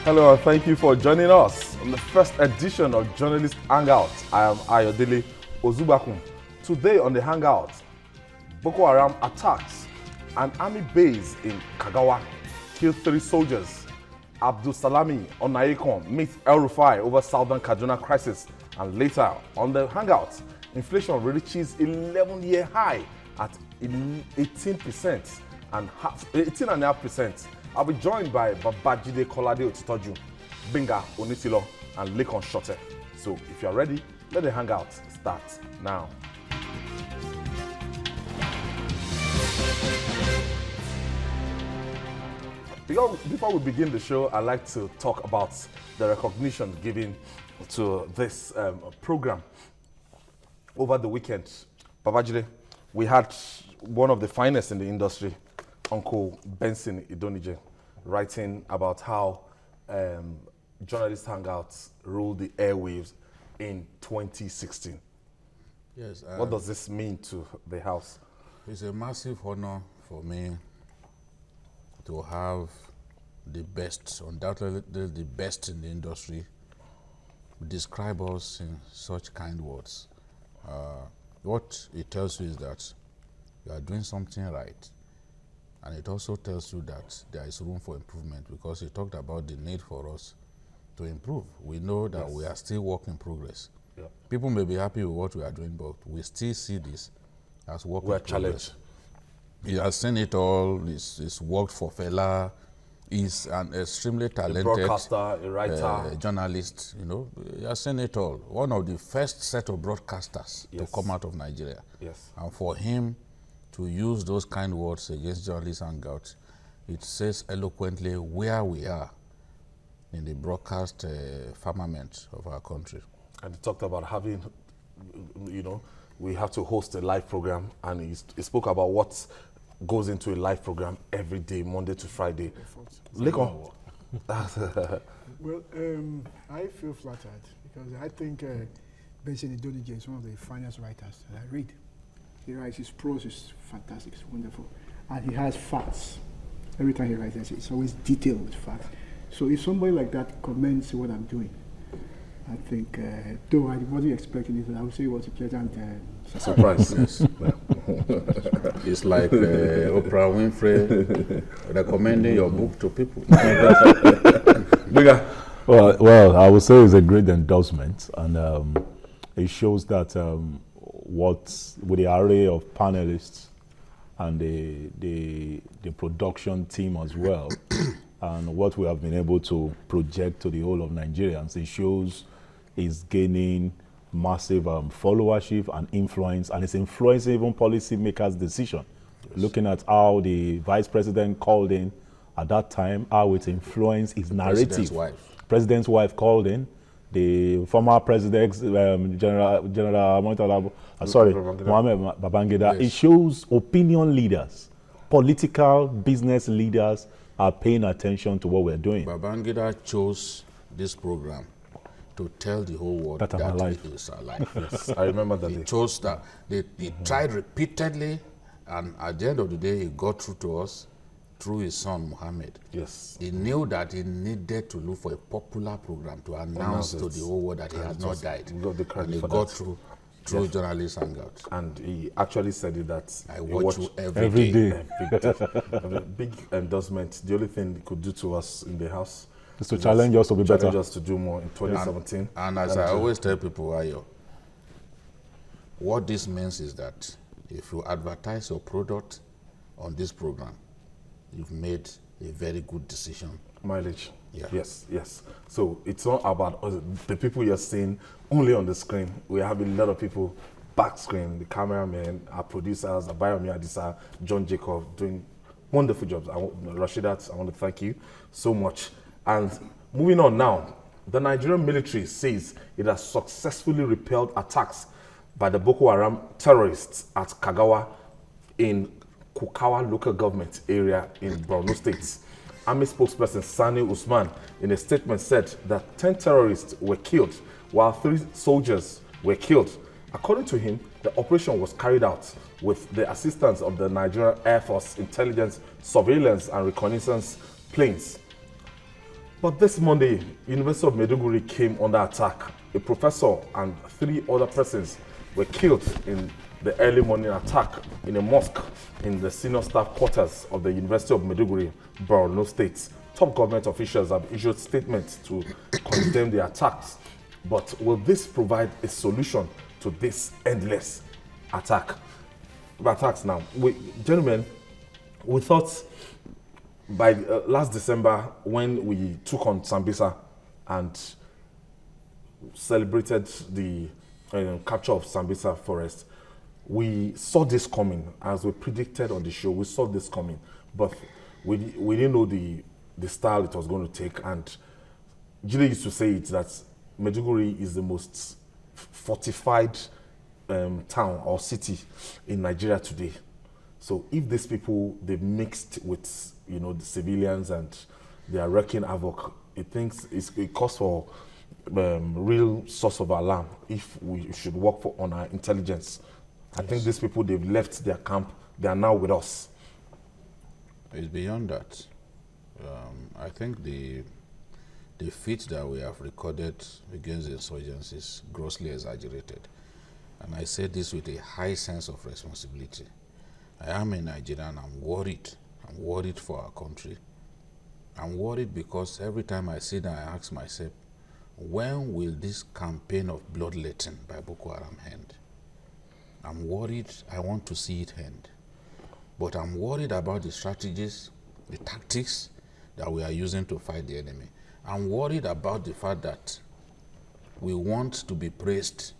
Hello and thank you for joining us on the first edition of Journalist Hangout. I am Ayodele Ozubakun. Today on the Hangout, Boko Haram attacks an army base in Kagawa, killed 3 soldiers. Abdul Salami Onayekon meets El Rufai over southern Kaduna crisis. And later on the Hangout, inflation reaches 11-year high at 18.5%. I'll be joined by Babajide Kolade Otitoju, Binga Onitilo, and Lekon Shote. So if you're ready, let the Hangout start now. Before we begin the show, I'd like to talk about the recognition given to this program over the weekend. Babajide, we had one of the finest in the industry, Uncle Benson Idonije, writing about how Journalist Hangouts ruled the airwaves in 2016. Yes. What does this mean to the house? It's a massive honor for me to have the best, undoubtedly the best in the industry, describe us in such kind words. What it tells you is that you are doing something right. And it also tells you that there is room for improvement, because he talked about the need for us to improve. We know that we are still work in progress. Yeah. People may be happy with what we are doing, but we still see this as work in progress. Challenged. He has seen it all. He's worked for Fela. He's an extremely talented broadcaster, a writer, journalist. You know, he has seen it all. One of the first set of broadcasters to come out of Nigeria. Yes. And for him to use those kind words against Journalist Hangout, it says eloquently where we are in the broadcast firmament of our country. And he talked about having, we have to host a live program, and he spoke about what goes into a live program every day, Monday to Friday. Lekon. Well, I feel flattered because I think Benson Idonije is one of the finest writers that I read. He writes, his prose is fantastic, it's wonderful. And he has facts. Every time he writes, it's always detailed with facts. So if somebody like that comments what I'm doing, I think, though I wasn't expecting it, I would say it was a pleasant surprise. Yes. It's like Oprah Winfrey recommending your book to people. Well, I would say it's a great endorsement, and it shows that with the array of panelists and the production team as well, and what we have been able to project to the whole of Nigerians, it shows is gaining massive followership and influence, and it's influencing even policymakers' decision. Yes. Looking at how the vice president called in at that time, how it influenced his narrative. President's wife called in. The former president, General Mohamed Babangida. Yes. It shows opinion leaders, political business leaders are paying attention to what we're doing. Babangida chose this program to tell the whole world that he is alive. Yes, I remember that. He chose that. He tried repeatedly, and at the end of the day, he got through to us through his son, Mohammed. Yes. He knew that he needed to look for a popular program to announce to the whole world that he had not died. And he got through Journalist Hangout. And he actually said it that I watch you every day. Big endorsement. The only thing he could do to us in the house is to challenge us to be better. Challenge us to do more in 2017. And as I always tell people, Ayo, what this means is that if you advertise your product on this program, you've made a very good decision. Mileage. Yeah. Yes. So it's not about the people you're seeing only on the screen. We have a lot of people back screen, the cameramen, our producers, Abayomi Adisa, John Jacob, doing wonderful jobs. Rashidat, I want to thank you so much. And moving on now, the Nigerian military says it has successfully repelled attacks by the Boko Haram terrorists at Kagawa in Kukawa local government area in Borno State. Army spokesperson Sani Usman in a statement said that 10 terrorists were killed while 3 soldiers were killed. According to him, the operation was carried out with the assistance of the Nigerian Air Force intelligence, surveillance and reconnaissance planes. But this Monday, University of Maiduguri came under attack. A professor and 3 other persons were killed in the early morning attack in a mosque in the senior staff quarters of the University of Maiduguri, Borno State. Top government officials have issued statements to condemn the attacks. But will this provide a solution to this endless attacks now? Gentlemen, we thought by last December, when we took on Sambisa and celebrated the capture of Sambisa Forest, we saw this coming. As we predicted on the show, we saw this coming. But we didn't know the style it was going to take. And Jide used to say it that Maiduguri is the most fortified town or city in Nigeria today. So if these people, they've mixed with, the civilians and they are wreaking havoc, it calls for real source of alarm if we should work on our intelligence. Yes. I think these people, they've left their camp. They are now with us. It's beyond that. I think the feat that we have recorded against the insurgents is grossly exaggerated. And I say this with a high sense of responsibility. I am a Nigerian. I'm worried. I'm worried for our country. I'm worried because every time I sit down, I ask myself, when will this campaign of bloodletting by Boko Haram end? I'm worried. I want to see it end. But I'm worried about the strategies, the tactics that we are using to fight the enemy. I'm worried about the fact that we want to be praised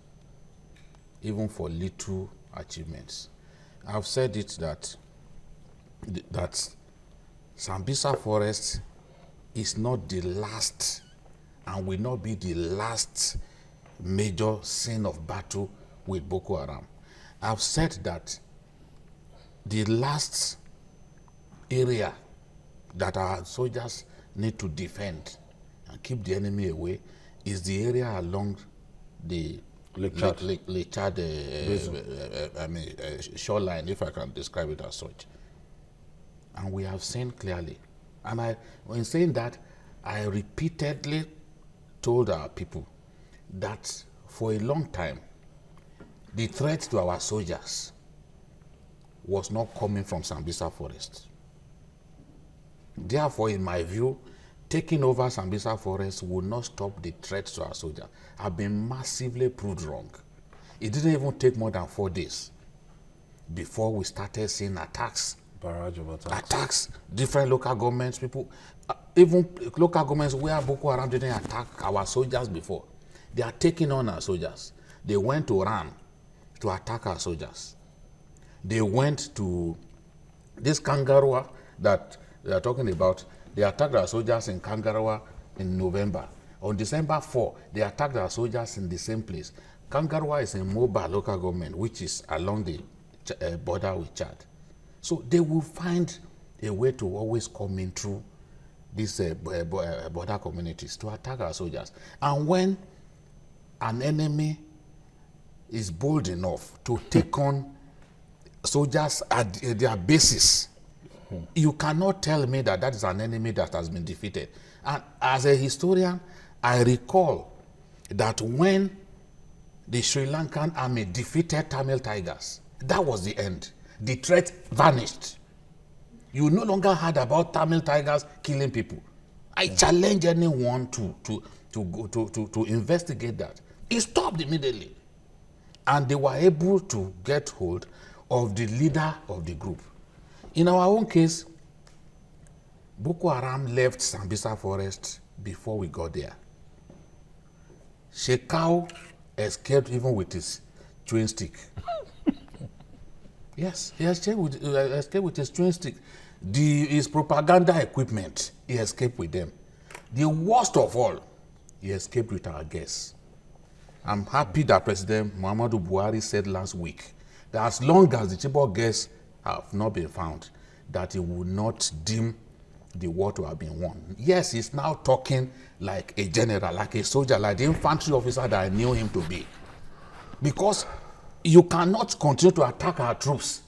even for little achievements. I've said it that Sambisa Forest is not the last and will not be the last major scene of battle with Boko Haram. I've said that the last area that our soldiers need to defend and keep the enemy away is the area along the Lake Chad shoreline, if I can describe it as such. And we have seen clearly. And in saying that, I repeatedly told our people that for a long time, the threat to our soldiers was not coming from Sambisa Forest. Therefore, in my view, taking over Sambisa Forest will not stop the threat to our soldiers. I've been massively proved wrong. It didn't even take more than 4 days before we started seeing attacks. Barrage of attacks. Attacks, different local governments, people, even local governments where Boko Haram didn't attack our soldiers before. They are taking on our soldiers. They went to Ran to attack our soldiers. They went to this Kangaroo that they are talking about. They attacked our soldiers in Kangaroo in November. On December 4, they attacked our soldiers in the same place. Kangaroo is in Moba local government, which is along the border with Chad. So they will find a way to always come in through these border communities to attack our soldiers. And when an enemy is bold enough to take on soldiers at their bases, you cannot tell me that that is an enemy that has been defeated. And as a historian, I recall that when the Sri Lankan army defeated Tamil Tigers, that was the end. The threat vanished. You no longer heard about Tamil Tigers killing people. I challenge anyone to investigate that. It stopped immediately. And they were able to get hold of the leader of the group. In our own case, Boko Haram left Sambisa Forest before we got there. Shekau escaped even with his twin stick. Yes, he escaped with his twin stick. His propaganda equipment, he escaped with them. The worst of all, he escaped with our guests. I'm happy that President Muhammadu Buhari said last week that as long as the Chibok guests have not been found, that he will not deem the war to have been won. Yes, he's now talking like a general, like a soldier, like the infantry officer that I knew him to be. Because you cannot continue to attack our troops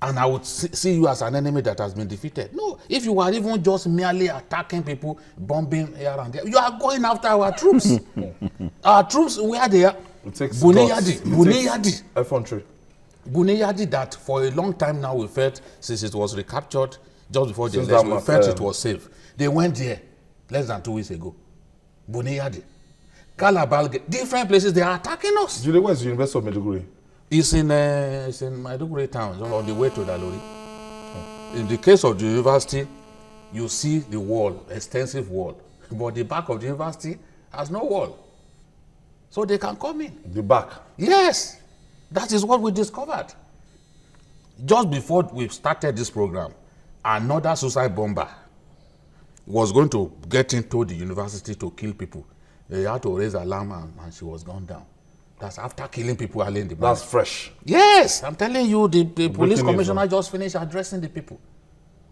and I would see you as an enemy that has been defeated. No, if you are even just merely attacking people, bombing here and there, you are going after our troops. Our troops, where they are, It takes Buniyadi. Infantry. Buniyadi, that for a long time now we felt, since it was recaptured just before the Since election, that we felt mass, it was safe. They went there less than 2 weeks ago. Buniyadi, Kalabalge, different places, they are attacking us. Do you know where's the University of Maiduguri? It's in Maiduguri town, so on the way to Dalori. In the case of the university, you see the wall, extensive wall, but the back of the university has no wall. So they can come in. The back. Yes, that is what we discovered. Just before we started this program, another suicide bomber was going to get into the university to kill people. They had to raise alarm and she was gone down. That's after killing people early in the morning. That's fresh. Yes, I'm telling you, the police Breaking commissioner news, just finished addressing the people.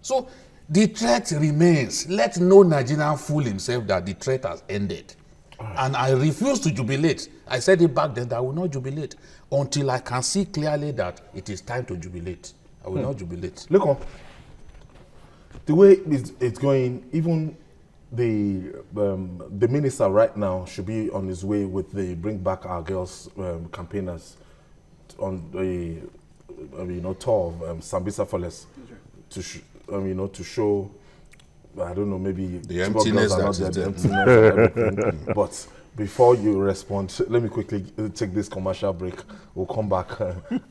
So the threat remains. Let no Nigerian fool himself that the threat has ended. And I refuse to jubilate. I said it back then that I will not jubilate until I can see clearly that it is time to jubilate. I will not jubilate. Look on. The way it's going, even the minister right now should be on his way with the Bring Back Our Girls campaigners on the tour of Sambisa Forest to show, I don't know, maybe the emptiness girls are not that there, is the emptiness and everything. But before you respond, let me quickly take this commercial break. We'll come back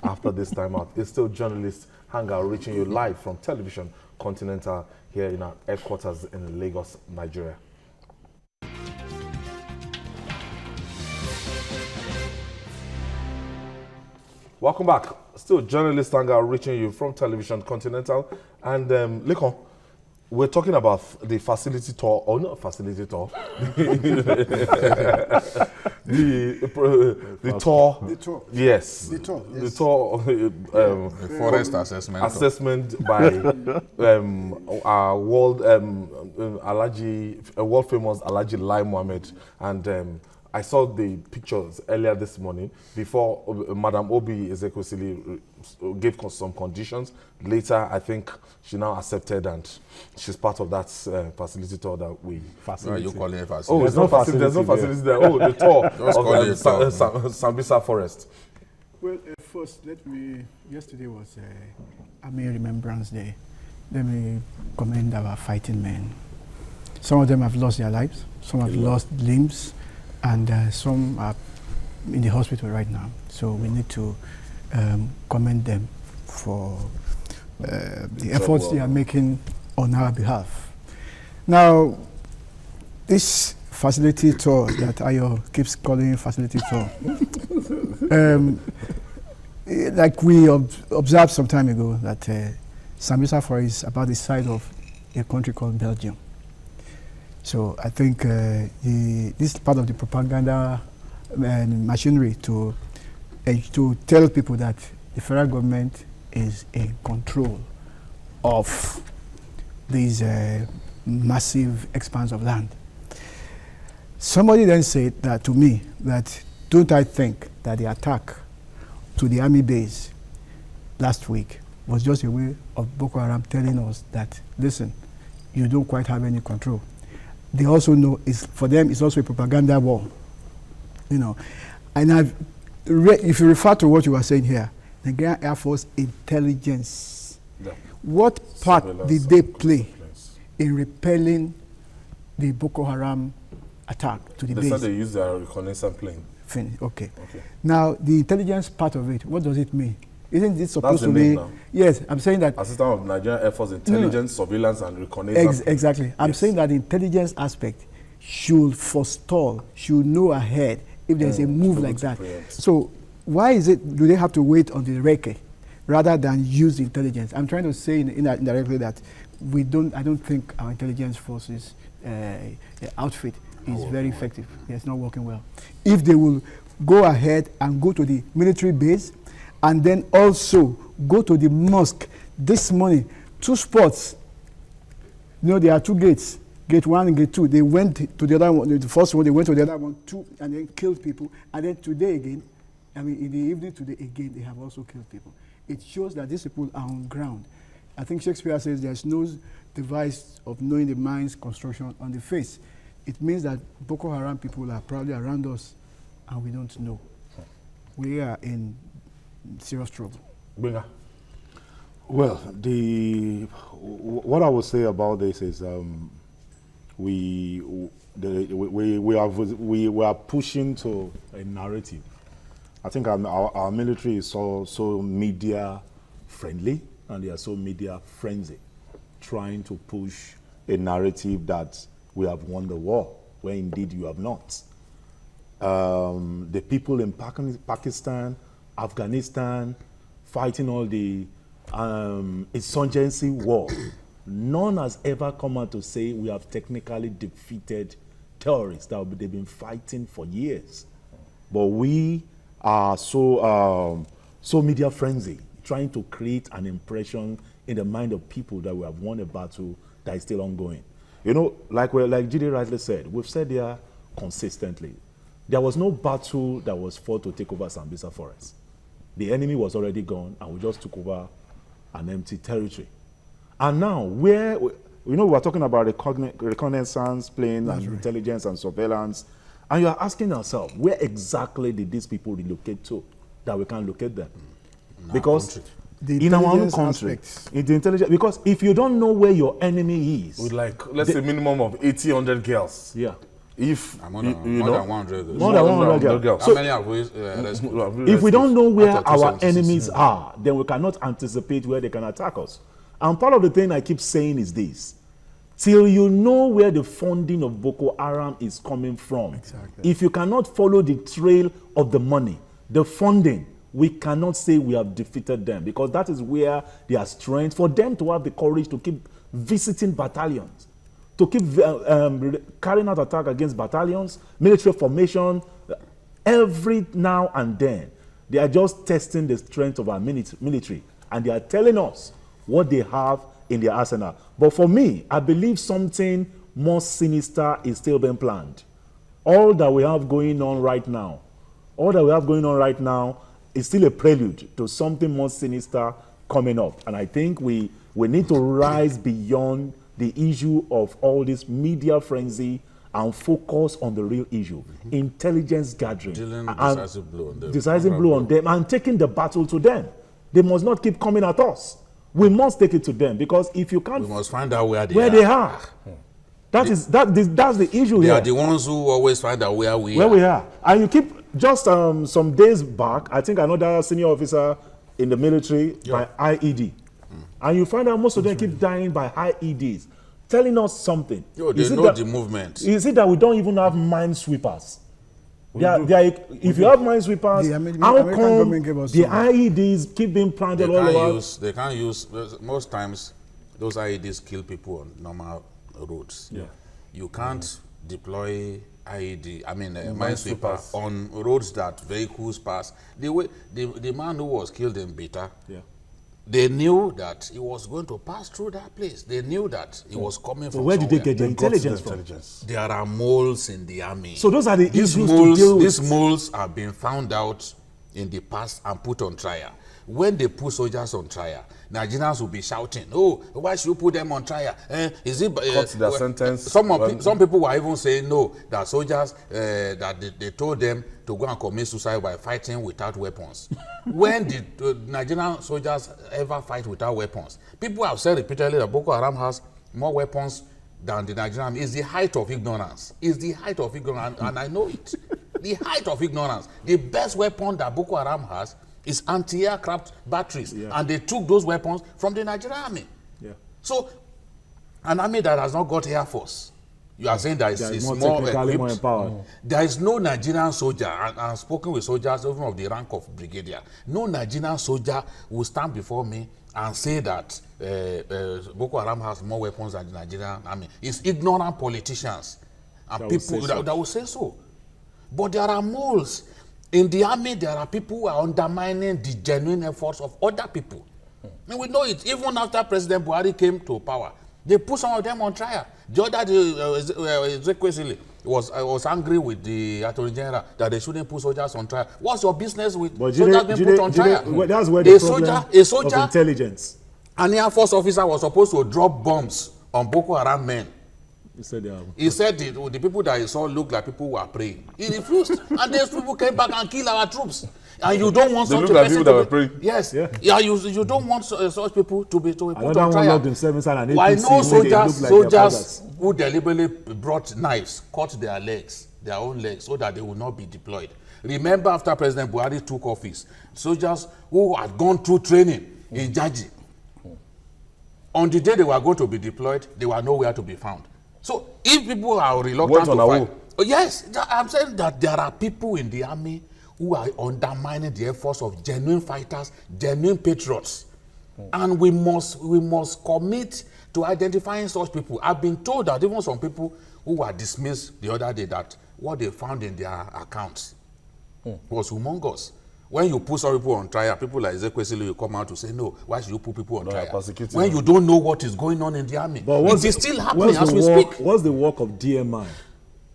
after this time out. It's still Journalist Hangout, reaching you live from Television Continental here in our headquarters in Lagos, Nigeria. Welcome back. Still Journalist Hangout, reaching you from Television Continental. And Lekon, we're talking about the facility tour, or not facility tour, the tour. The tour. Yes. The tour. Yes. The tour. The forest assessment. Assessment by our world world famous Alhaji Lai Mohammed, and I saw the pictures earlier this morning before Madam Obi Ezekwesili gave some conditions. Later, I think she now accepted, and she's part of that facility tour that we Facility. You call it facility. Oh, there's no facility. There's no facility there. Oh, the tour of Sambisa Forest. Well, first, yesterday was Army Remembrance Day. Let me commend our fighting men. Some of them have lost their lives, some have lost limbs, and some are in the hospital right now. So we need to commend them for the efforts they are making on our behalf. Now, this facility tour that Ayo keeps calling facility tour, like we observed some time ago, that Sambisa Forest is about the size of a country called Belgium. So I think this is part of the propaganda machinery to tell people that the federal government is in control of these massive expanse of land. Somebody then said that to me, that don't I think that the attack to the army base last week was just a way of Boko Haram telling us that, listen, you don't quite have any control. They also know, for them, it's also a propaganda war. And if you refer to what you were saying here, the Nigerian Air Force intelligence, what part did they play in repelling the Boko Haram attack to the base? They said they used their reconnaissance plane. Okay. Now, the intelligence part of it, what does it mean? Isn't it supposed to be? Now. Yes, I'm saying that. Assistant of Nigerian Air Force Intelligence, Surveillance, and Reconnaissance. Exactly. I'm saying that the intelligence aspect should forestall, should know ahead if there's a move like that. So, why is it? Do they have to wait on the recce rather than use intelligence? I'm trying to say indirectly that I don't think our intelligence forces outfit is very effective. It's not working well. If they will go ahead and go to the military base, and then also go to the mosque this morning, 2 spots. There are 2 gates, gate 1 and gate 2. They went to the other one, the first one, they went to the other one, 2, and then killed people. And then today again, in the evening today again, they have also killed people. it shows that these people are on ground. I think Shakespeare says there's no device of knowing the mind's construction on the face. It means that Boko Haram people are probably around us and we don't know. We are in serious trouble. Bringer. Well, what I would say about this is we are pushing to a narrative. I think our military is so media friendly and they are so media frenzy, trying to push a narrative that we have won the war, where indeed you have not. The people in Pakistan, Afghanistan, fighting all the insurgency war, none has ever come out to say we have technically defeated terrorists that they've been fighting for years. But we are so media frenzy, trying to create an impression in the mind of people that we have won a battle that is still ongoing. You know, like Jide rightly said, we've said there consistently, there was no battle that was fought to take over Sambisa Forest. The enemy was already gone, and we just took over an empty territory. And now, we were talking about reconnaissance plane and intelligence and surveillance, and you are asking ourselves, where exactly did these people relocate to that we can't locate them? Because in our own country, in the intelligence, because if you don't know where your enemy is, with like, let's say minimum of 100 girls. Yeah. If more than 100 girls. More than 100 girls. How many have we rescued? If we don't know where After our 276, enemies are, then we cannot anticipate where they can attack us. And part of the thing I keep saying is this: till you know where the funding of Boko Haram is coming from, if you cannot follow the trail of the money, the funding, we cannot say we have defeated them, because that is where their strength, for them to have the courage to keep visiting battalions, to keep carrying out attack against battalions, military formation, every now and then. They are just testing the strength of our military, and they are telling us what they have in their arsenal. But for me, I believe something more sinister is still being planned. All that we have going on right now, is still a prelude to something more sinister coming up. And I think we need to rise beyond the issue of all this media frenzy and focus on the real issue. Intelligence gathering. Dealing decisive blow on them and taking the battle to them. They must not keep coming at us. We must take it to them, because if you can't, we must find out where they are. That's the issue here. They are the ones who always find out where we are. And you keep, just some days back, I think another senior officer in the military by IED. And you find out most of them keep dying by IEDs, telling us something. They know the movement. Is it that we don't even have minesweepers? If you have minesweepers, how come the IEDs keep being planted all over? They can't use, most times, those IEDs kill people on normal roads. Yeah. You can't deploy minesweeper on roads that vehicles pass. The man who was killed in Beta, they knew that he was going to pass through that place. They knew that he was coming from where did they somewhere. get the intelligence from? There are moles in the army. So those are the issues to deal with. These moles have been found out in the past and put on trial. When they put soldiers on trial, Nigerians will be shouting, "Oh, why should you put them on trial? Is it their sentence?" Some people were even saying no, that soldiers that they told them to go and commit suicide by fighting without weapons. When did Nigerian soldiers ever fight without weapons? People have said repeatedly that Boko Haram has more weapons than the Nigerian. It's the height of ignorance. It's the height of ignorance, and I know it. The height of ignorance. The best weapon that Boko Haram has is anti-aircraft batteries, and they took those weapons from the Nigerian army. So, an army that has not got air force, you are saying that it's more equipped. More empowered. There is no Nigerian soldier, and I've spoken with soldiers even of the rank of brigadier. No Nigerian soldier will stand before me and say that Boko Haram has more weapons than the Nigerian army. It's ignorant politicians and people that will say so. But there are moles. In the army, there are people who are undermining the genuine efforts of other people. And we know it. Even after President Buhari came to power, they put some of them on trial. The other day, Ezekwesili was angry with the Attorney General that they shouldn't put soldiers on trial. What's your business with soldiers being put on trial? Well, that's where the problem of intelligence. An Air Force officer was supposed to drop bombs on Boko Haram men. He said the people that he saw looked like people who were praying. He refused, and those people came back and killed our troops. And you don't want such like people that were praying. Yes, yeah. You don't want such people to be put on trial. Why no soldiers who deliberately brought knives, cut their own legs, so that they will not be deployed. Remember, after President Buhari took office, soldiers who had gone through training in Jaji, on the day they were going to be deployed, they were nowhere to be found. So if people are reluctant to fight, yes, I'm saying that there are people in the army who are undermining the efforts of genuine fighters, genuine patriots. And we must commit to identifying such people. I've been told that even some people who were dismissed the other day, that what they found in their accounts was humongous. When you put some people on trial, people like Ezekwesili will come out to say, no, why should you put people on trial? When you don't know what is going on in the army. But it is still happening as we speak. What's the work of DMI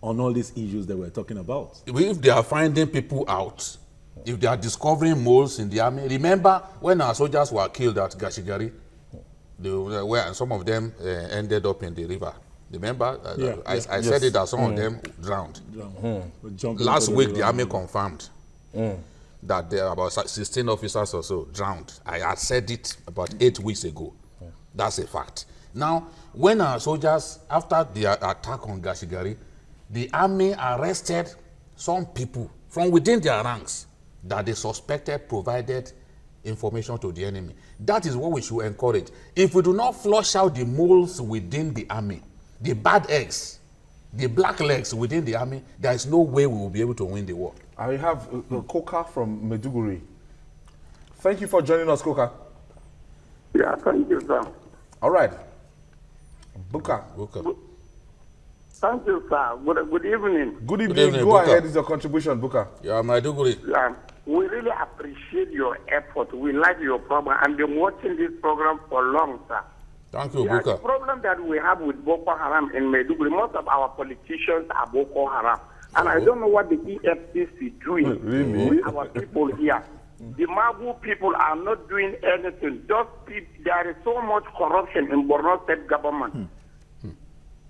on all these issues that we're talking about? If they are finding people out, if they are discovering moles in the army, remember when our soldiers were killed at Gashigari, where some of them ended up in the river. Remember, I said it that some of them drowned. Last week, the army confirmed that there are about 16 officers or so drowned. I had said it about 8 weeks ago. That's a fact. Now, when our soldiers, after the attack on Gashigari, the army arrested some people from within their ranks that they suspected provided information to the enemy. That is what we should encourage. If we do not flush out the moles within the army, the bad eggs, the black legs within the army, there is no way we will be able to win the war. I have Koka from Maiduguri. Thank you for joining us, Koka. Yeah, thank you, sir. All right. Buka. Thank you, sir. Good evening. Good evening. Go Buka. ahead, is your contribution, Buka. Yeah, Maiduguri. We really appreciate your effort. We like your program, and been watching this program for long, sir. Thank you, The Buka. problem that we have with Boko Haram in Maiduguri, most of our politicians are Boko Haram. And I don't know what the EFCC is doing with our people here. The Magu people are not doing anything. There is so much corruption in Borno state government.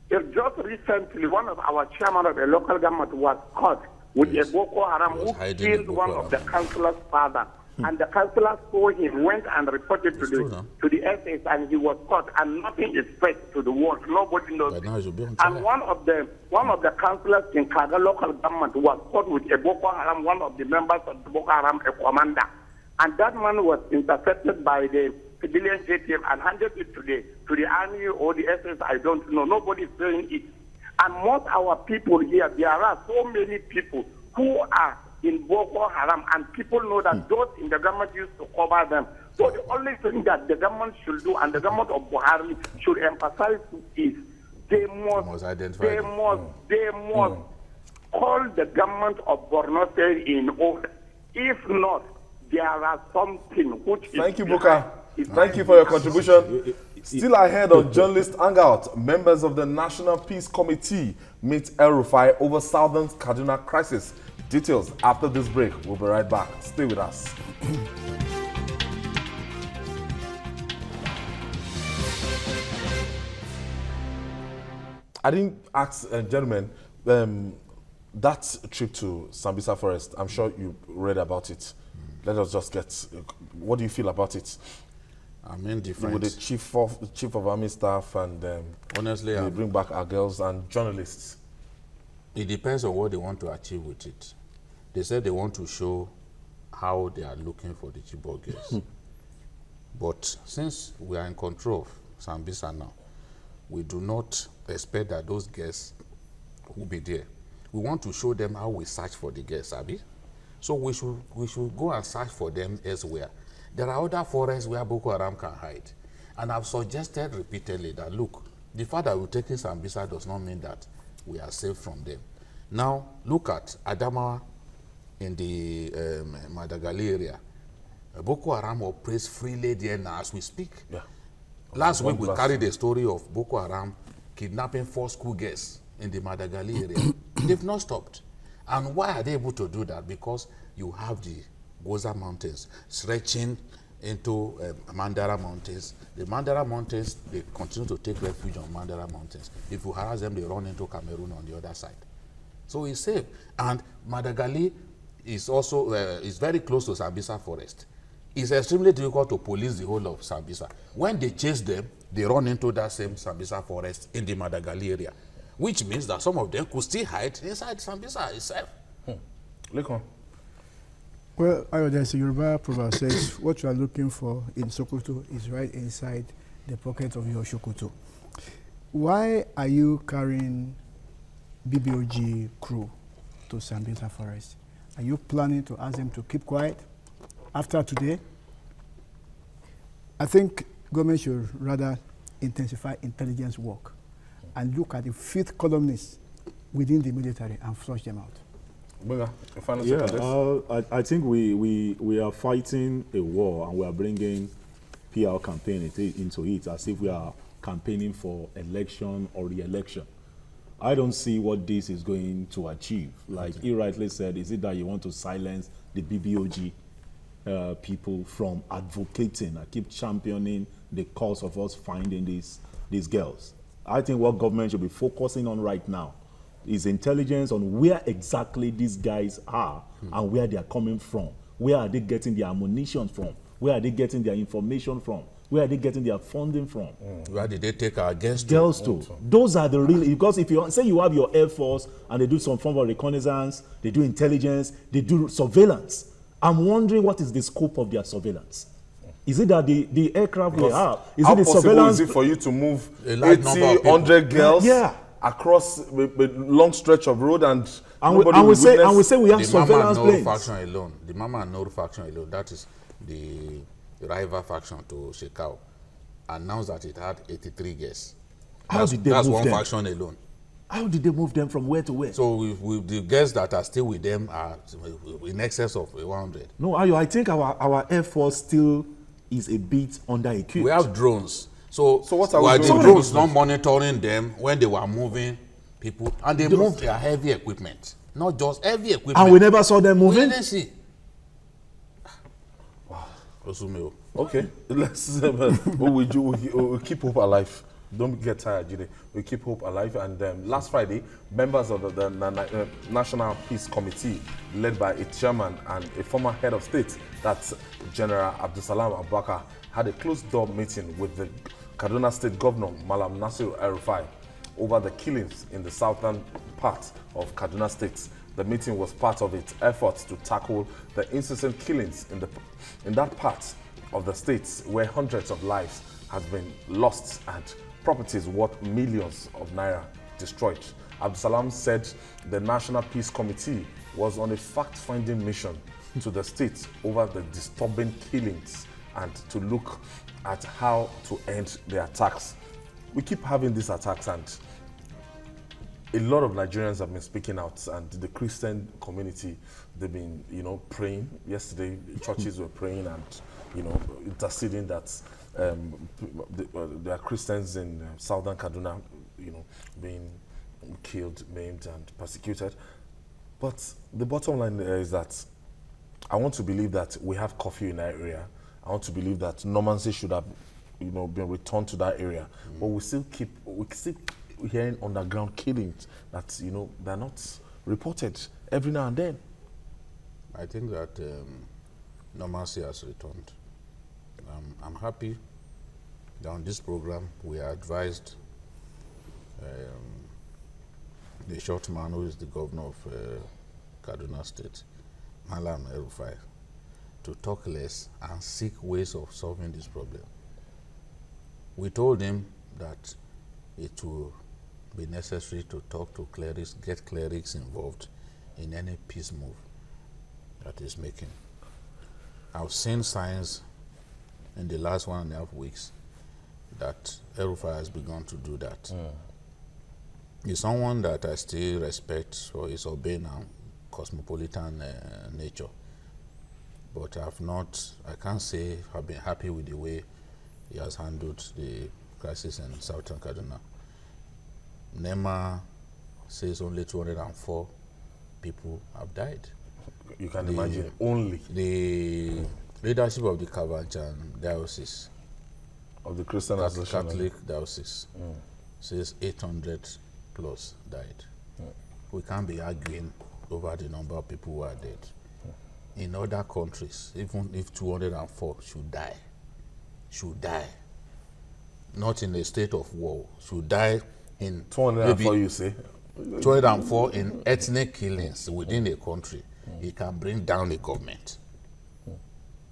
Just recently, one of our chairman of the local government was caught with a Boko Haram who killed one of the councillor's father. And the councillor saw him, went and reported to the SS, and he was caught. And nothing is fed to the world. Nobody knows. And one of the councillors in Kaga local government was caught with a Boko Haram, one of the members of the Boko Haram, a commander. And that man was intercepted by the civilian JTF and handed it to the army or the SS. I don't know. Nobody is saying it. And most our people here, there are so many people who are in Boko Haram, and people know that those in the government used to cover them. So the only thing that the government should do, and the government of Buhari should emphasize, is they must call the government of Borno State in order. If not, there are something which Thank you, Buka. Thank you for your contribution. Still ahead on Journalist Hangout, members of the National Peace Committee meet El-Rufai over Southern Kaduna crisis. Details after this break. We'll be right back. Stay with us. I didn't ask, gentlemen, that trip to Sambisa Forest, I'm sure you read about it. Let us just get, what do you feel about it? I'm indifferent. With the chief of army staff and honestly, they bring back our girls and journalists. It depends on what they want to achieve with it. They said they want to show how they are looking for the Chibok girls. But since we are in control of Sambisa now, we do not expect that those girls will be there. We want to show them how we search for the girls, Abi. So we should go and search for them elsewhere. There are other forests where Boko Haram can hide. And I've suggested repeatedly that, look, the fact that we're taking Sambisa does not mean that we are safe from them. Now, look at Adamawa in the Madagali area. Boko Haram operates freely there now as we speak. Yeah. Last week, we carried the story of Boko Haram kidnapping 4 school girls in the Madagali area. They've not stopped. And why are they able to do that? Because you have the Goza Mountains stretching into Mandara Mountains. The Mandara Mountains, they continue to take refuge on Mandara Mountains. If you harass them, they run into Cameroon on the other side. So it's safe. And Madagali is also is very close to Sambisa Forest. It's extremely difficult to police the whole of Sambisa. When they chase them, they run into that same Sambisa Forest in the Madagali area, which means that some of them could still hide inside Sambisa itself. Look on. Well, there's a Yoruba proverb says, what you are looking for in Sokoto is right inside the pocket of your Sokoto. Why are you carrying BBOG crew to Sambisa Forest? Are you planning to ask them to keep quiet after today? I think government should rather intensify intelligence work and look at the 5th columnists within the military and flush them out. I think we are fighting a war and we are bringing PR campaign into it as if we are campaigning for election or re-election. I don't see what this is going to achieve. Like he rightly said, is it that you want to silence the BBOG people from advocating? I keep championing the cause of us finding these girls. I think what government should be focusing on right now is intelligence on where exactly these guys are and where they are coming from. Where are they getting their ammunition from? Where are they getting their information from? Where are they getting their funding from? Where did they take our girls to? Those are the real, because if you say you have your Air Force and they do some form of reconnaissance, they do intelligence, they do surveillance. I'm wondering what is the scope of their surveillance? Is it that the aircraft we have, is it the surveillance? Is it for you to move 80, 100 girls across a long stretch of road and we say we have surveillance planes? The Mama and Noor faction alone, that is the rival faction to Shekau, announced that it had 83 guests. That's one faction alone. How did they move them from where to where? So with the guests that are still with them are in excess of 100. No, Ayo, I think our Air Force still is a bit under-equipped. We have drones. So what are we doing? The drones not monitoring them when they were moving people, and they moved their heavy equipment, not just heavy equipment. And we never saw them moving? We didn't see. Okay, let's what we do, we keep hope alive. Don't get tired, Jide. We keep hope alive. And last Friday, members of the National Peace Committee, led by a chairman and a former head of state, that's General Abdusalam Abubakar, had a closed-door meeting with the Kaduna State Governor, Malam Nasir El-Rufai, over the killings in the southern part of Kaduna State. The meeting was part of its efforts to tackle the incessant killings in that part of the states where hundreds of lives have been lost and properties worth millions of naira destroyed. Abdusalam said the National Peace Committee was on a fact-finding mission to the state over the disturbing killings and to look at how to end the attacks. We keep having these attacks, and a lot of Nigerians have been speaking out, and the Christian community, they've been, praying. Yesterday, churches were praying and, interceding that there are Christians in southern Kaduna, being killed, maimed, and persecuted. But the bottom line is that I want to believe that we have curfew in that area. I want to believe that normalcy should have, been returned to that area. But we still keep hearing underground killings that, they're not reported every now and then. I think that normalcy has returned. I'm happy that on this program we advised the short man who is the governor of Kaduna State, Malam El-Rufai, to talk less and seek ways of solving this problem. We told him that it will be necessary to talk to clerics, get clerics involved in any peace move that is making. I've seen signs in the last 1.5 weeks that El-Rufai has begun to do that. He's someone that I still respect for his urbane and cosmopolitan nature. But I can't say I've been happy with the way he has handled the crisis in southern Kaduna. NEMA says only 204 people have died. You can imagine, only. The leadership of the Cavanchan diocese, Of the Christian Association. Catholic diocese, says 800 plus died. We can't be arguing over the number of people who are dead. In other countries, even if 204 should die, not in a state of war, should die in 204, maybe you say? 204 in ethnic killings within a country, it can bring down a government.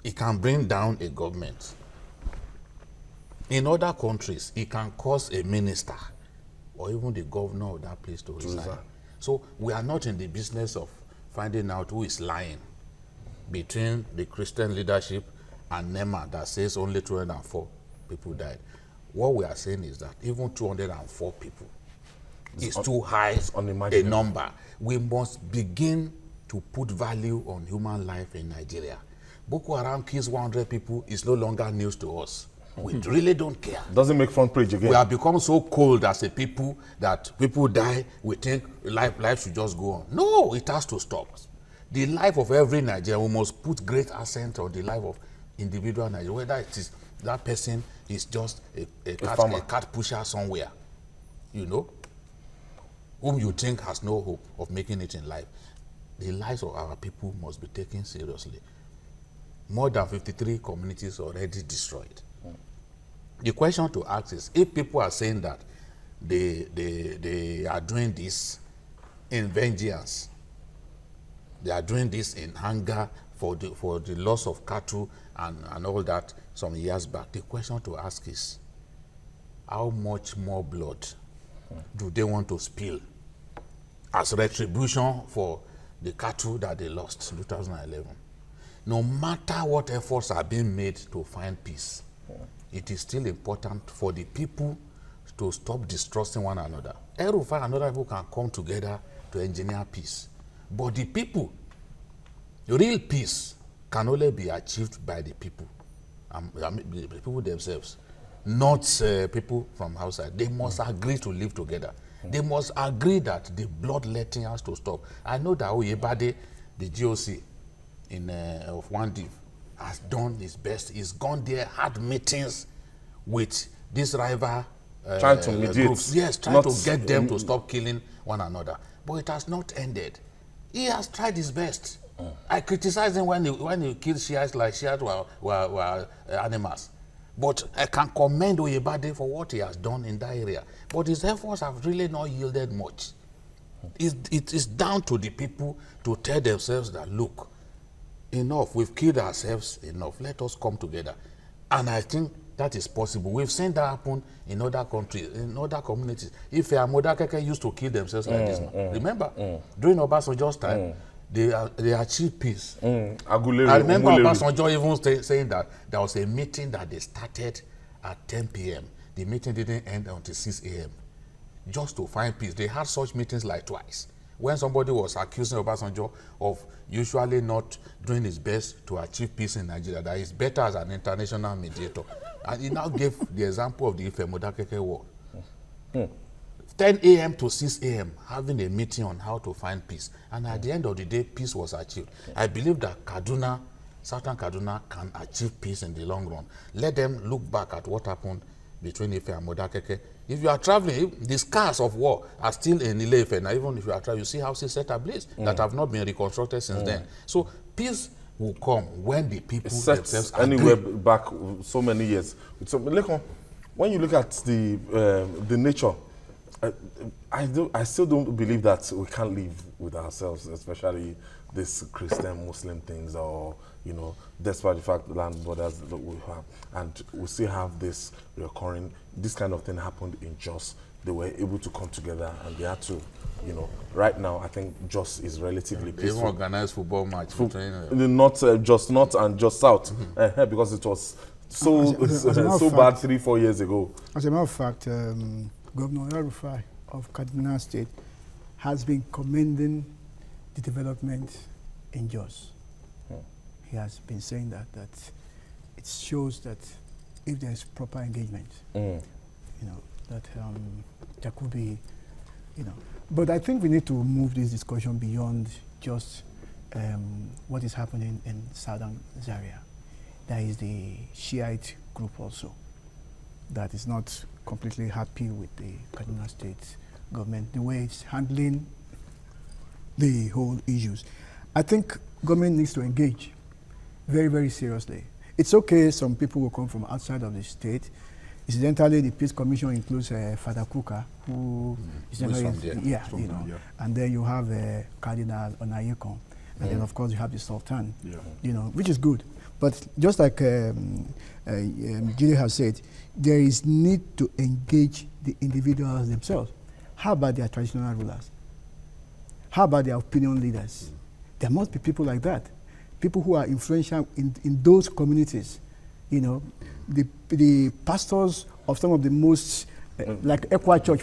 It can bring down a government. In other countries, it can cause a minister or even the governor of that place to resign. So we are not in the business of finding out who is lying between the Christian leadership and NEMA that says only 204 people died. What we are saying is that even 204 people is too high a number. We must begin to put value on human life in Nigeria. Boko Haram kills 100 people is no longer news to us. We really don't care. Doesn't make front page again. We have become so cold as a people that people die, we think life should just go on. No, it has to stop. The life of every Nigerian, we must put great accent on the life of individual Nigerian, whether it is that person is just a cat pusher somewhere, you know, whom you think has no hope of making it in life. The lives of our people must be taken seriously. More than 53 communities already destroyed. The question to ask is, if people are saying that they are doing this in vengeance, they are doing this in anger for the loss of cattle and all that some years back, the question to ask is, how much more blood do they want to spill as retribution for the cattle that they lost in 2011? No matter what efforts are being made to find peace, it is still important for the people to stop distrusting one another. El-Rufai and other people can come together to engineer peace. But the people, real peace, can only be achieved by the people. The people themselves, not people from outside. They must agree to live together. They must agree that the bloodletting has to stop. I know that Oyebade, the GOC of One Div, has done his best. He's gone there, had meetings with these rival trying to mediate. Groups. Yes, trying to get them to stop killing one another. But it has not ended. He has tried his best. I criticized him when he killed Shiites like Shiites were animals. But I can commend Oyebade for what he has done in that area. But his efforts have really not yielded much. It is down to the people to tell themselves that, look, enough, we've killed ourselves enough, let us come together. And I think that is possible. We've seen that happen in other countries, in other communities. If Modakeke used to kill themselves like this, remember, during Obasanjo's time, they achieved peace. I remember Obasanjo even saying that there was a meeting that they started at 10 p.m. The meeting didn't end until 6 a.m. just to find peace. They had such meetings like twice. When somebody was accusing Obasanjo of usually not doing his best to achieve peace in Nigeria, that he's better as an international mediator. And he now gave the example of the Ife-Modakeke war. 10 a.m. to 6 a.m. having a meeting on how to find peace. And at the end of the day, peace was achieved. I believe that Kaduna, Southern Kaduna, can achieve peace in the long run. Let them look back at what happened between Ife and Modakeke. If you are traveling, the scars of war are still in Ile-Ife. Now, even if you are traveling, you see houses set ablaze that have not been reconstructed since then. So peace will come when the people themselves agree. Anywhere back so many years. So, when you look at the nature, I still don't believe that we can't live with ourselves, especially this Christian Muslim things, or despite the fact the land borders that we have, and we still have this recurring. This kind of thing happened in Jos. They were able to come together, and they had to, right now I think Jos is relatively peaceful. They even organized football match between not Jos North and Jos South, because it was so bad 3-4 years ago. As a matter of fact, Governor El-Rufai of Kaduna State has been commending the development in Jos. He has been saying that it shows that if there is proper engagement, that there could be you know. But I think we need to move this discussion beyond just what is happening in southern Zaria. There is the Shiite group also that is not completely happy with the Kaduna State government, the way it's handling the whole issues. I think government needs to engage very, very seriously. It's okay, some people will come from outside of the state. Incidentally, the Peace Commission includes Father Kuka, who is and then you have Cardinal Onayekon, and then of course you have the Sultan, you know, which is good. But just like Julie has said, there is need to engage the individuals themselves. How about their traditional rulers? How about their opinion leaders? There must be people like that, people who are influential in those communities. You know, the pastors of some of the most, like Equa Church,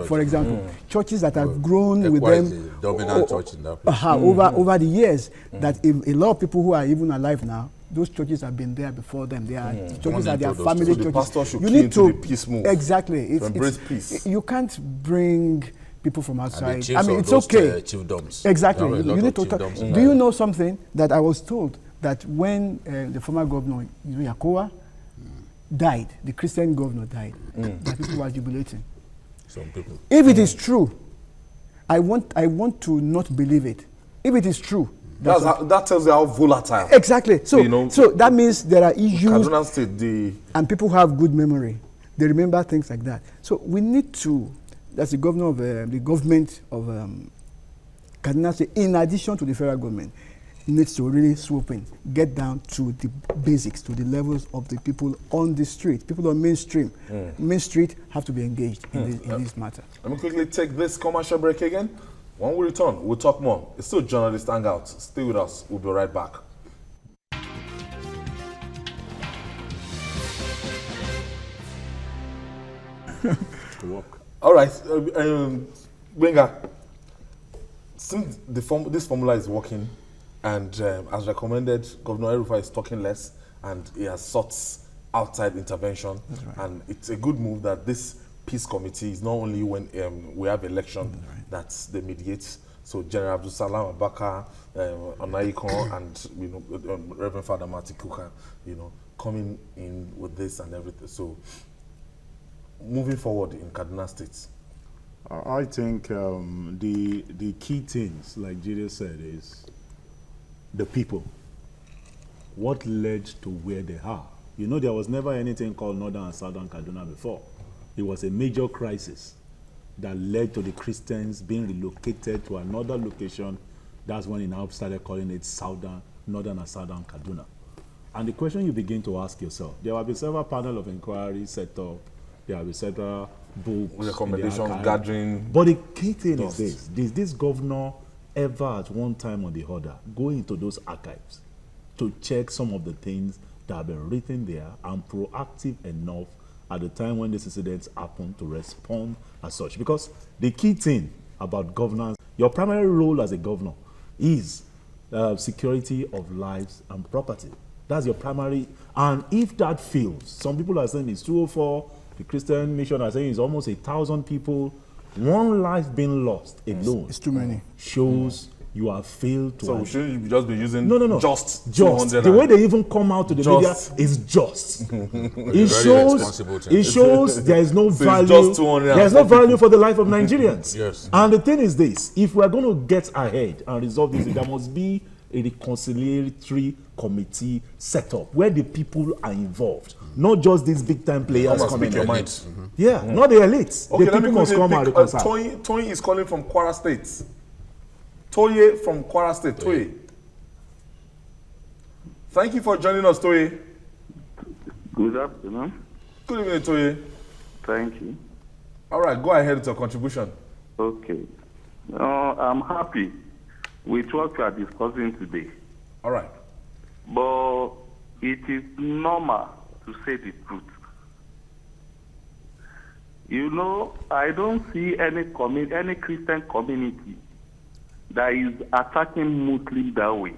for example, churches that have grown with them is the dominant church in that place. Over the years, that a lot of people who are even alive now, those churches have been there before them. They are churches are their family churches. The pastor should you need to the peace move. Exactly. Embrace peace. You can't bring people from outside. I mean, it's okay. Chiefdoms. Exactly. You need to do you know something that I was told that when the former governor Yakowa died, the Christian governor died, that people were jubilating. Some people. If it is true, I want to not believe it. If it is true, that tells you how volatile. Exactly. So, you know, so that means there are issues, Kaduna State, and people have good memory. They remember things like that. So we need to. That's the governor of the government of Kaduna State, in addition to the federal government, needs to really swoop in, get down to the basics, to the levels of the people on the street, people on Main Street. Main Street have to be engaged in this matter. Let me quickly take this commercial break again. When we return, we'll talk more. It's still Journalist Hangout. Stay with us. We'll be right back. All right, Benga, since this formula is working, and as recommended, Governor Erufa is talking less, and he has sought outside intervention. Right. And it's a good move that this peace committee is not only when we have election that they mediate. So General Abdul Salam Abaka, Onayekon, and Reverend Father Marty Kuka, coming in with this and everything. So moving forward in Kaduna State. I think the key things, like Jide said, is the people. What led to where they are? You know, there was never anything called Northern and Southern Kaduna before. It was a major crisis that led to the Christians being relocated to another location. That's when he now started calling it Northern and Southern Kaduna. And the question you begin to ask yourself, there will be several panel of inquiry set up, there will be several books, recommendations, gathering. But the key thing is this: did this governor ever at one time or the other go into those archives to check some of the things that have been written there and proactive enough at the time when these incidents happen to respond as such? Because the key thing about governance, your primary role as a governor is security of lives and property. That's your primary. And if that fails, some people are saying it's 204, the Christian mission are saying it's almost 1,000 people. One life being lost alone, it's too many, shows you have failed to. So we shouldn't just be using just the way they even come out to the media is just. It shows there is no value. There is no value for the life of Nigerians. Yes. And the thing is this: if we are going to get ahead and resolve this, there must be a reconciliatory committee set up where the people are involved, not just these big time players coming in. Not the elites. Okay, the people must come and reconcile. Toye is calling from Kwara State. Toye from Kwara State. Toye. Thank you for joining us, Toye. Good afternoon. Good evening, Toye. Thank you. All right, go ahead with your contribution. Okay. I'm happy with what we are discussing today. All right. But it is normal to say the truth. You know, I don't see any Christian community that is attacking Muslims that way.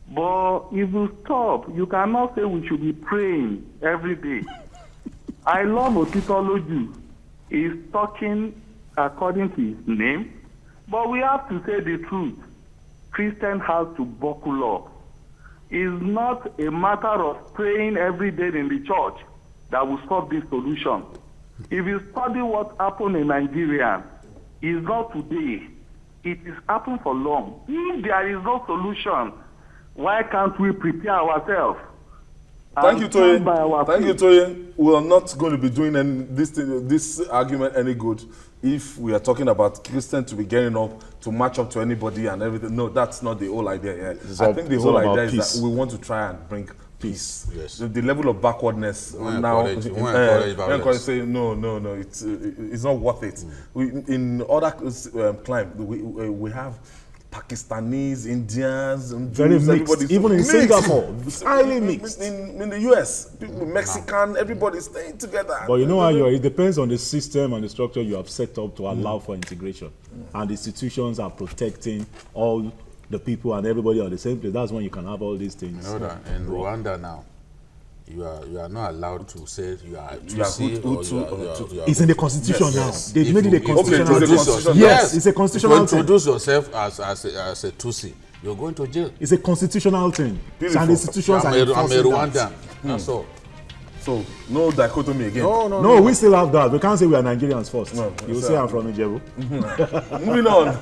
But if you stop, you cannot say we should be praying every day. I love Otitology. He's talking according to his name. But we have to say the truth. Christian has to buckle up. It's not a matter of praying every day in the church that will solve this solution. If you study what happened in Nigeria, it's not today. It is happened for long. If there is no solution, why can't we prepare ourselves? Thank you, Toye. Thank you, Toye. We are not going to be doing this argument any good if we are talking about Christians to be getting up to match up to anybody and everything. No, that's not the whole idea. Yeah. I think the whole idea is that we want to try and bring peace. Yes. The level of backwardness now. Encourage say no. It's not worth it. In other climes, we have Pakistanis, Indians, very mixed. Even in Singapore, highly mixed. In the US, people, Mexican, everybody's staying together. But you know how it depends on the system and the structure you have set up to allow for integration. And the institutions are protecting all the people and everybody on the same place. That's when you can have all these things. You know that in Rwanda now, you are not allowed to say you are Tutsi or you are it's in the constitution now. They've made it a constitutional thing. Yes, it's a constitutional thing. Introduce yourself as a Tutsi, you're going to jail. It's a constitutional thing. And institutions are enforcing Rwandan. That's all. So, no dichotomy again. No, we still have that. We can't say we are Nigerians first. No, you will say I'm from Ijebu. Moving on.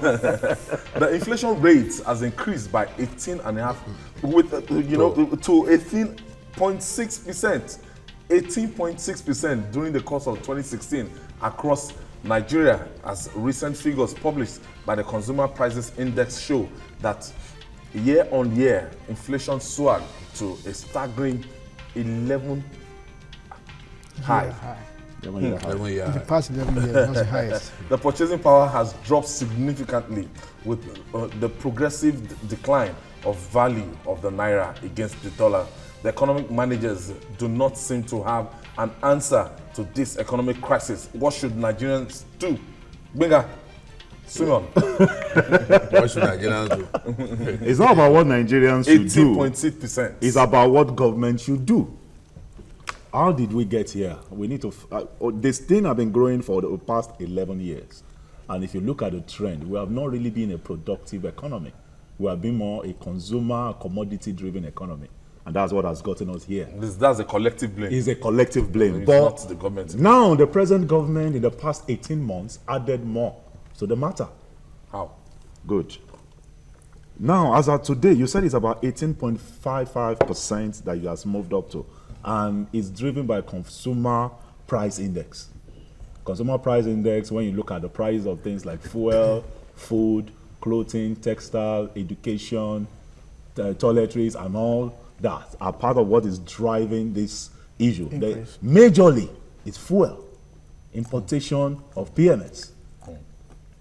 The inflation rate has increased by 18.5 to 18.6%. 18.6% during the course of 2016 across Nigeria, as recent figures published by the Consumer Prices Index show that year-on-year inflation soared to a staggering 11 high. The past 11 years, that's the highest. The purchasing power has dropped significantly with the progressive decline of value of the naira against the dollar. The economic managers do not seem to have an answer to this economic crisis. What should Nigerians do? Binga, swim on. What should Nigerians do? It's not about what Nigerians should do. 18.6%. It's about what government should do. How did we get here? We need to. This thing has been growing for the past 11 years. And if you look at the trend, we have not really been a productive economy. We have been more a consumer, commodity-driven economy. And that's what has gotten us here. That's a collective blame. It's a collective blame. It's but not the government. Now, the present government in the past 18 months added more to the matter. How? Good. Now, as of today, you said it's about 18.55% that you has moved up to. And it's driven by consumer price index. Consumer price index, when you look at the price of things like fuel, food, clothing, textile, education, toiletries, and all that are part of what is driving this issue. Majorly, it's fuel. Importation of PMS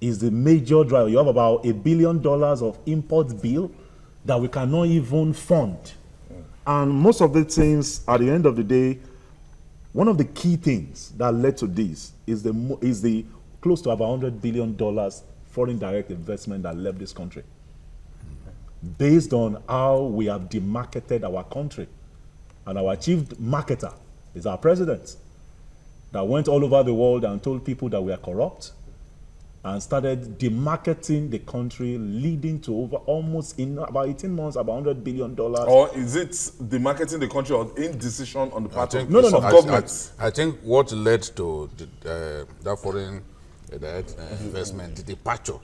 is the major driver. You have about $1 billion of import bill that we cannot even fund. And most of the things, at the end of the day, one of the key things that led to this is the close to about $100 billion foreign direct investment that left this country, based on how we have demarketed our country. And our chief marketer is our president, that went all over the world and told people that we are corrupt, and started demarketing the country, leading to over almost in about 18 months, about $100 billion. Or is it demarketing the country or indecision on the part of government? I think what led to that foreign direct investment, the departure,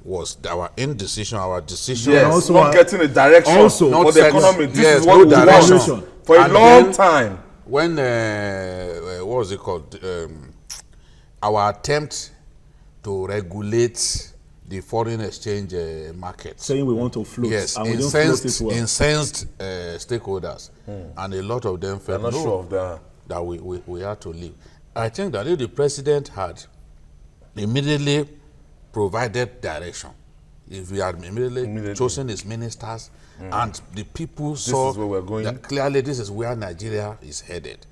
was our indecision, our decision. Yes, also not getting a direction for the economy. This is what we want for a long time. When, what was it called? Our attempt to regulate the foreign exchange market. Saying we want to float. Yes, and incensed stakeholders. And a lot of them felt that we had to leave. I think that if the president had immediately provided direction, if we had immediately chosen his ministers, and the people saw that clearly this is where Nigeria is headed,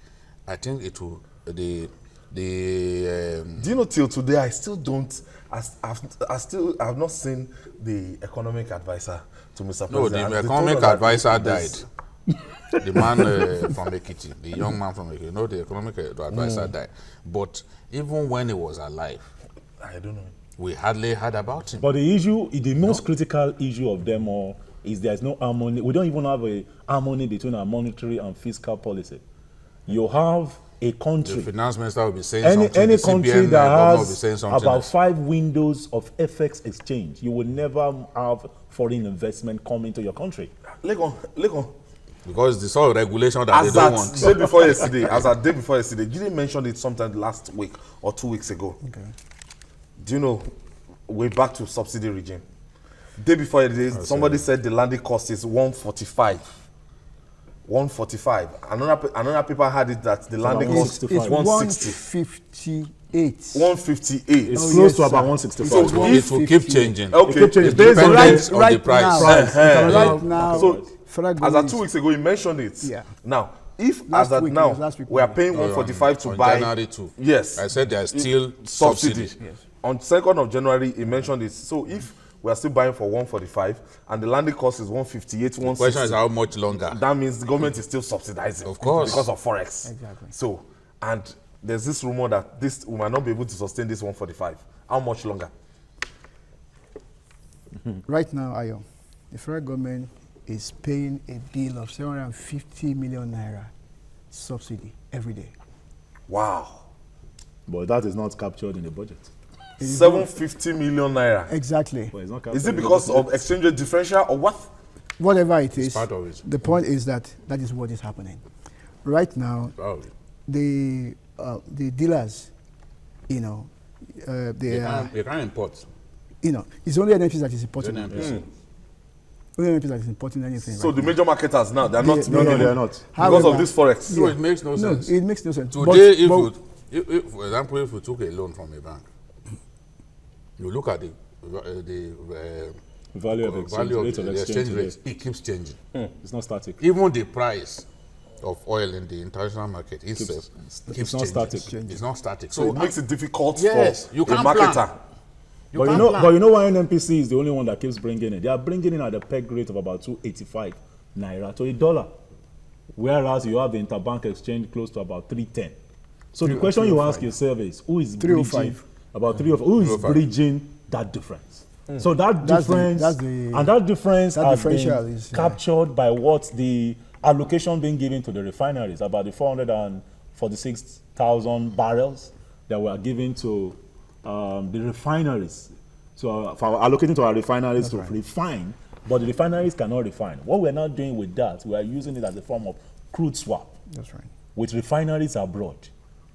I think it will, do you know, till today, I still don't, I've not seen the economic advisor to Mr. President. No, the economic advisor died. The man from Ekiti, the young man from Ekiti, the economic advisor died. But even when he was alive, I don't know. We hardly heard about him. But the issue, the most critical issue of them all is there's no harmony. We don't even have a harmony between our monetary and fiscal policy. You have a country. The finance minister will be saying something. Any the country CBN that governor will be has saying something about else. 5 windows of FX exchange, you will never have foreign investment come into your country. Legon. Because the sort of regulation that they don't want. Day before yesterday, as at day before yesterday, Julie mentioned it sometime last week or 2 weeks ago. Okay. Do you know, we're back to subsidy regime. Day before yesterday, somebody said the landing cost is 145. 145. Another paper had it that the landing cost is 160. 158. It's close to about 165. So It will keep changing. Okay. It depends on the price. Right now, So, federal as at government 2 weeks ago, he mentioned it. Yeah. Now, if Last as at week, it now was last week. we are paying 145 to on buy January 2. Yes. I said there are still Subsidy. subsidies. Yes. On 2nd of January, he mentioned it. So if we are still buying for 145 and the landing cost is 158, The question is 160, how much longer? that means the government is still subsidizing. Of course. Because of Forex. Exactly. So, and there's this rumor that we might not be able to sustain this 145. How much longer? Right now, Ayo, the federal government is paying a bill of 750 million naira subsidy every day. Wow. But that is not captured in the budget. 750 million naira. Exactly. But it's not captured Is it in the because budget. of exchange rate differential or what? Whatever it is, part of it. the point is that that is what is happening. Right now, Probably. the dealers, they are, They can't import. it's only NMPs that is importing. NMPs. Only NMPs that is importing anything. So right the now. major marketers now, they're not. No, they are not. Because However, of this Forex. So it makes no No, sense. it makes no sense. Today, But- if, for example, if you took a loan from a bank, you look at the Value of exchange, value rate of of the exchange exchange rate, it keeps changing. It's not static. Even the price of oil in the international market itself keeps it's not changing. static. It's not static. So it makes it difficult Yes, for you a can't marketer. plan. But you know why NMPC is the only one that keeps bringing it? They are bringing in at the peg rate of about 285 naira to $1. Whereas you have the interbank exchange close to about 310. So the question you ask yourself is, who is bridging 305. about 305? Who is 305. bridging that difference? So that That's the- difference, that's the- and that difference that has differential been is, captured by what the allocation being given to the refineries, about the 446,000 barrels that were given to the refineries. So for allocating to our refineries to refine, but the refineries cannot refine. What we're now doing with that, we are using it as a form of crude swap That's right. with refineries abroad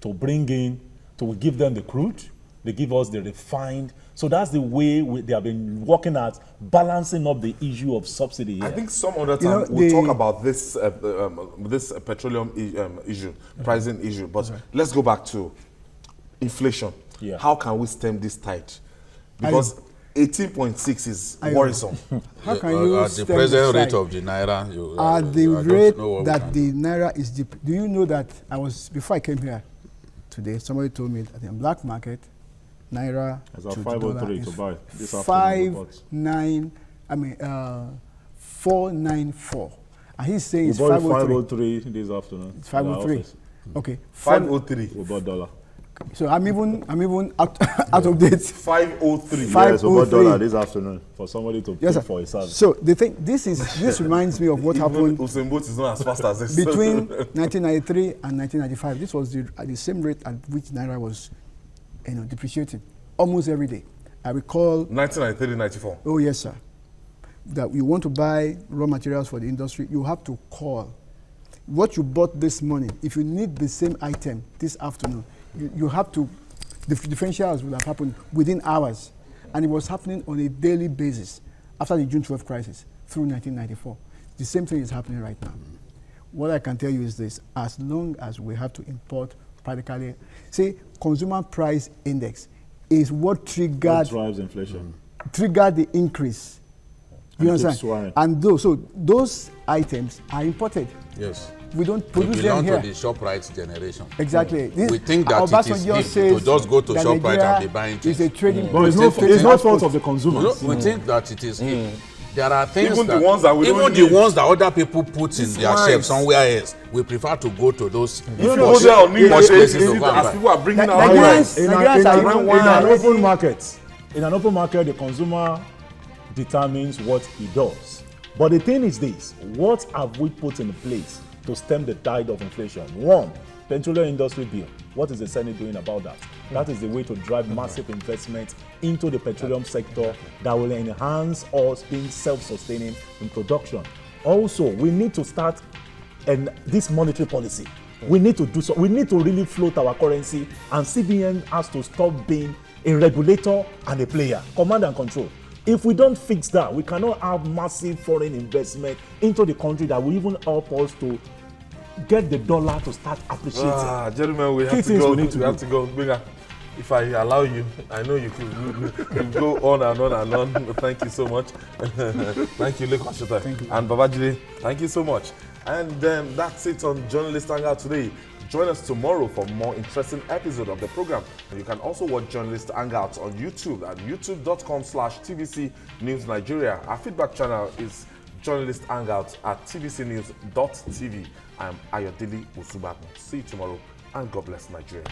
to bring in, to give them the crude, they give us the refined. So that's the way they have been working at balancing up the issue of subsidy here. I think some other You time know, we'll the- talk about this petroleum issue, pricing issue. But let's go back to inflation. Yeah. How can we stem this tide? Because 18.6 is worrisome. How can you at the stem present the rate tide? of the naira, you, At the I don't rate know what we that can the naira is deep. Do you know that before I came here today, somebody told me that in black market, naira It's to at the 503 dollar to is buy this afternoon. 494. And he's saying We it's bought it 503. 503 this afternoon. It's 503. Okay. 503. We bought dollar. So I'm even out of date. 503. Five- Yes, we bought 503. dollar this afternoon for somebody to pay Yes, sir. for a service. So the thing, this reminds me of what Even happened Usain Bolt is not as fast as this. between 1993 and 1995. This was at the same rate at which naira was, depreciating almost every day. I recall. 1993, 94. Oh yes, sir. That you want to buy raw materials for the industry, you have to call. What you bought this morning, if you need the same item this afternoon, you have to. The differentials will have happened within hours, and it was happening on a daily basis after the June 12 crisis through 1994. The same thing is happening right now. What I can tell you is this: as long as we have to import practically, say, consumer price index is what What triggered drives inflation? the increase. You And keeps understand? soaring. And those items are imported. Yes. We don't We produce them belong here. to the ShopRite generation. Exactly. We think that it is Obasanjo hip says to just go to that ShopRite Nigeria and be buying is things. a trading. But it's a not trading fault outpost. of the consumers. We think that it is hip There are things Even that, the ones that we even don't the need. ones that other people put in It's their nice. shelves somewhere else, we prefer to go to those If you go there on New posh Year's places Eve, to you see go that and as buy. people are bringing out Nigerians- wine. Nigerians are Red even wine. in an open market. In an open market, the consumer determines what he does. But the thing is this: what have we put in place to stem the tide of inflation? One, petroleum industry bill. What is the Senate doing about that? That is the way to drive massive investment into the petroleum sector that will enhance us being self-sustaining in production. Also, we need to start this monetary policy. We need to do so. We need to really float our currency, and CBN has to stop being a regulator and a player, command and control. If we don't fix that, we cannot have massive foreign investment into the country that will even help us to get the dollar to start appreciating. Gentlemen, we have to go. We have to go. Bigger. If I allow you, I know you could go on and on and on. Thank you so much. Thank you, Leko Ashota. Thank you. And Babajide, thank you so much. And that's it on Journalist Hangout today. Join us tomorrow for more interesting episode of the program. You can also watch Journalist Hangout on YouTube at youtube.com/TVC News Nigeria. Our feedback channel is Journalist Hangout at tvcnews.tv. I'm Ayodele Usubaku. See you tomorrow, and God bless Nigeria.